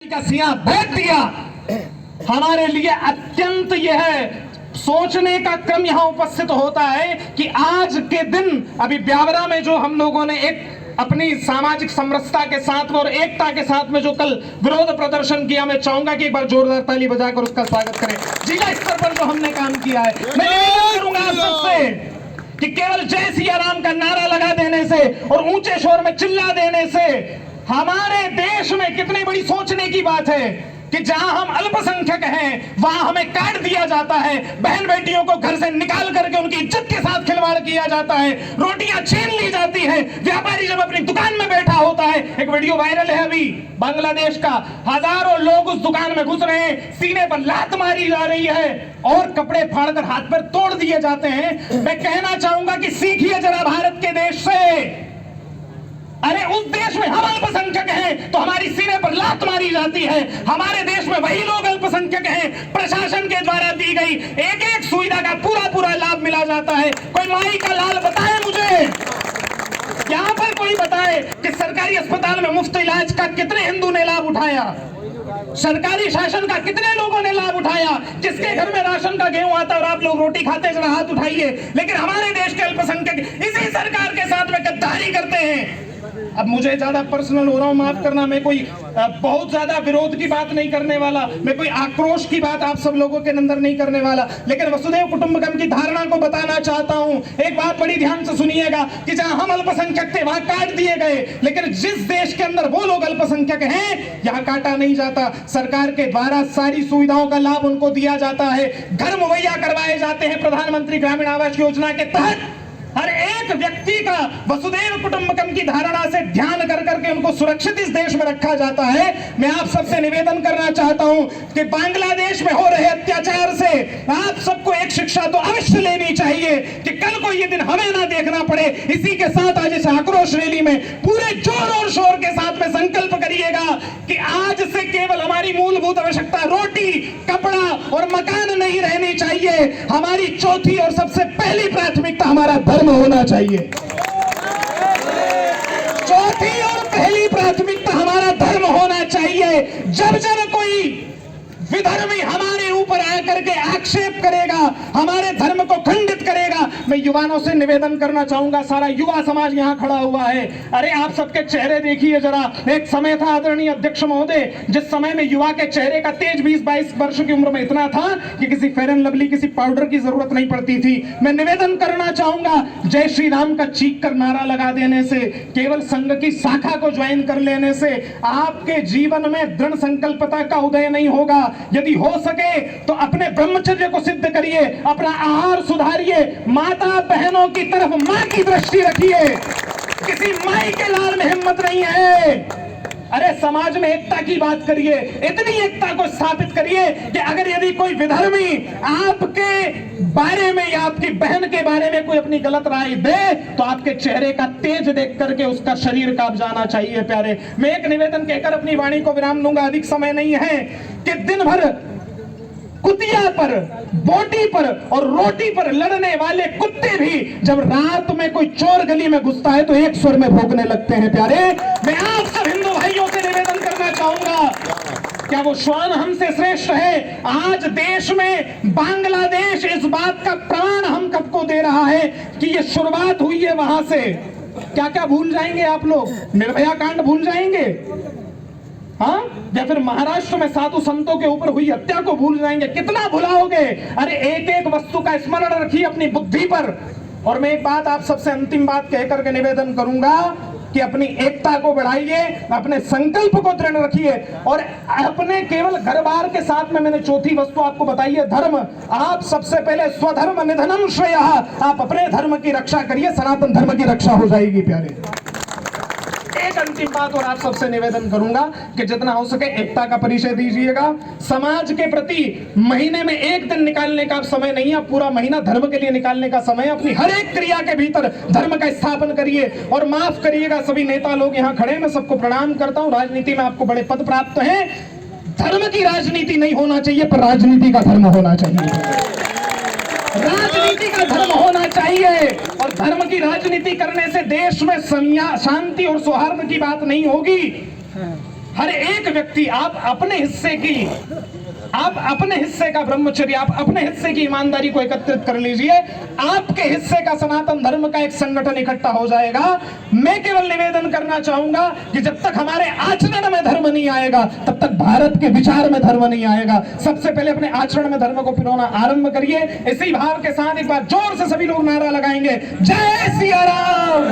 का सिया बैठ दिया। हमारे लिए अत्यंत यह सोचने का क्रम यहां उपस्थित होता है कि आज के दिन अभी ब्यावरा में जो हम लोगों ने एक अपनी सामाजिक समरसता के साथ में और एकता के साथ में जो कल विरोध प्रदर्शन किया, मैं चाहूंगा कि एक बार जोरदार ताली बजाकर उसका स्वागत करें। जिला स्तर पर जो हमने काम किया है, मैं निवेदन करूंगा आप सबसे कि केवल जय सिया राम का नारा लगा देने से और ऊंचे शोर में चिल्ला देने से हमारे देश में कितनी बड़ी सोचने की बात है कि जहां हम अल्पसंख्यक हैं वहां हमें काट दिया जाता है, बहन बेटियों को घर से निकाल करके उनकी इज्जत के साथ खिलवाड़ किया जाता है, रोटियां छीन ली जाती है, व्यापारी जब अपनी दुकान में बैठा होता है। एक वीडियो वायरल है अभी बांग्लादेश का, हजारों लोग उस दुकान में घुस रहे हैं, सीने पर लात मारी जा रही है और कपड़े फाड़कर हाथ पर तोड़ दिए जाते हैं। मैं कहना चाहूंगा कि सीखिए जरा भारत के देश से। अरे उस देश में हम अल्पसंख्यक हैं तो हमारी सीने पर लात मारी जाती है, हमारे देश में वही लोग अल्पसंख्यक हैं, प्रशासन के द्वारा दी गई एक एक सुविधा का पूरा लाभ मिला जाता है। कोई माई का लाल बताए मुझे, यहाँ पर कोई बताए कि सरकारी अस्पताल में मुफ्त इलाज का कितने हिंदू ने लाभ उठाया, सरकारी शासन का कितने लोगों ने लाभ उठाया। जिसके घर में राशन का गेहूं आता और आप लोग रोटी खाते, जरा हाथ उठाइए। लेकिन हमारे देश के अल्पसंख्यक इसी सरकार के साथ में गद्दारी करते हैं। अब मुझे ज्यादा पर्सनल हो रहा हूं, माफ करना, मैं कोई बहुत ज्यादा विरोध की बात नहीं करने वाला, मैं कोई आक्रोश की बात आप सब लोगों के अंदर नहीं करने वाला, लेकिन वसुधैव कुटुंबकम की धारणा को बताना चाहता हूं। एक बात बड़ी ध्यान से सुनिएगा कि जहां हम अल्पसंख्यक थे वहां काट दिए गए, लेकिन जिस देश के अंदर वो लोग अल्पसंख्यक हैं यहां काटा नहीं जाता। सरकार के द्वारा सारी सुविधाओं का लाभ उनको दिया जाता है, घर मुहैया करवाए जाते हैं। प्रधानमंत्री ग्रामीण आवास योजना के तहत हर एक व्यक्ति का वसुधैव कुटुंबकम की धारणा से ध्यान कर करके उनको सुरक्षित इस देश में रखा जाता है। मैं आप सबसे निवेदन करना चाहता हूं कि बांग्लादेश में हो रहे अत्याचार से आप सबको एक शिक्षा तो अवश्य लेनी चाहिए कि कल को ये दिन हमें ना देखना पड़े। इसी के साथ आज इस आक्रोश रैली में पूरे जोर और शोर के साथ में संकल्प करिएगा कि आज से केवल हमारी मूलभूत आवश्यकता रोटी, कपड़ा और मकान नहीं रहनी चाहिए, हमारी चौथी और सबसे पहली प्राथमिकता हमारा धर्म होना चाहिए। चौथी और पहली प्राथमिकता हमारा धर्म होना चाहिए। जब कोई विधर्मी हमारे ऊपर आकर के आक्षेप करेगा, हमारे धर्म को खंडित करेगा, मैं युवाओं से निवेदन करना चाहूंगा, सारा युवा समाज यहां खड़ा हुआ है। अरे आप सबके चेहरे देखिए जरा। एक समय था आदरणीय अध्यक्ष महोदय, जिस समय में युवा के चेहरे का तेज 20-22 वर्ष की उम्र में इतना था कि किसी फेयर एंड लवली, किसी पाउडर की जरूरत नहीं पड़ती थी। मैं निवेदन करना चाहूंगा, जय श्री राम का चीख कर नारा लगा देने से, केवल संघ की शाखा को ज्वाइन कर लेने से आपके जीवन में दृढ़ संकल्पता का उदय नहीं होगा। यदि हो सके तो अपने ब्रह्मचर्य को सिद्ध करिए, अपना आहार सुधारिए, माता बहनों की तरफ मां की दृष्टि रखिए। किसी माई के लाल में हिम्मत नहीं है। अरे समाज में एकता की बात करिए, इतनी एकता को स्थापित करिए कि अगर यदि कोई विधर्मी आपके बारे में या आपकी बहन के बारे में कोई अपनी गलत राय दे तो आपके चेहरे का तेज देख करके उसका शरीर कांप जाना चाहिए। प्यारे, मैं एक निवेदन कहकर अपनी वाणी को विराम दूंगा, अधिक समय नहीं है, कि दिन भर कुतिया पर, बोटी पर और रोटी पर लड़ने वाले कुत्ते भी जब रात में कोई चोर गली में घुसता है तो एक स्वर में भौंकने लगते हैं। प्यारे, मैं आप सब हिंदू भाइयों से निवेदन करना चाहूंगा, क्या वो श्वान हमसे श्रेष्ठ है? आज देश में बांग्लादेश इस बात का प्रमाण हम सबको दे रहा है कि ये शुरुआत हुई है वहां से। क्या क्या भूल जाएंगे आप लोग? निर्भया कांड भूल जाएंगे? हाँ, या फिर महाराष्ट्र में साधु संतों के ऊपर हुई हत्या को भूल जाएंगे? कितना भुलाओगे? अरे एक एक वस्तु का स्मरण रखिए अपनी बुद्धि पर। और मैं एक बात आप सबसे अंतिम बात कहकर के निवेदन करूंगा कि अपनी एकता को बढ़ाइए, अपने संकल्प को दृढ़ रखिए और अपने केवल घर बार के साथ में मैंने चौथी वस्तु आपको बताई है, धर्म। आप सबसे पहले स्वधर्म निधनम श्रेयः, आप अपने धर्म की रक्षा करिए, सनातन धर्म की रक्षा हो जाएगी। प्यारे, एक अंतिम बात और आप सबसे निवेदन करूंगा कि जितना हो सके एकता का परिचय दीजिएगा। समाज के प्रति महीने में एक दिन निकालने का समय नहीं है, पूरा महीना धर्म के लिए निकालने का समय है। अपनी हर एक क्रिया के भीतर धर्म का स्थापन करिए। और माफ करिएगा सभी नेता लोग यहाँ खड़े, मैं सबको प्रणाम करता हूँ, राजनीति में आपको बड़े पद प्राप्त हैं। धर्म की राजनीति नहीं होना चाहिए, पर राजनीति का धर्म होना चाहिए। राजनीति का धर्म होना चाहिए और धर्म की राजनीति करने से देश में शांति और सौहार्द की बात नहीं होगी। हर एक व्यक्ति आप अपने हिस्से का ब्रह्मचर्य, आप अपने हिस्से की ईमानदारी को एकत्रित कर लीजिए। आपके हिस्से का सनातन धर्म का एक संगठन इकट्ठा हो जाएगा। मैं केवल निवेदन करना चाहूंगा कि जब तक हमारे आचरण में धर्म नहीं आएगा, तब तक भारत के विचार में धर्म नहीं आएगा। सबसे पहले अपने आचरण में धर्म को पिरोना आरंभ करिए। इसी भाव के साथ एक बार जोर से सभी लोग नारा लगाएंगे, जय सिया राम।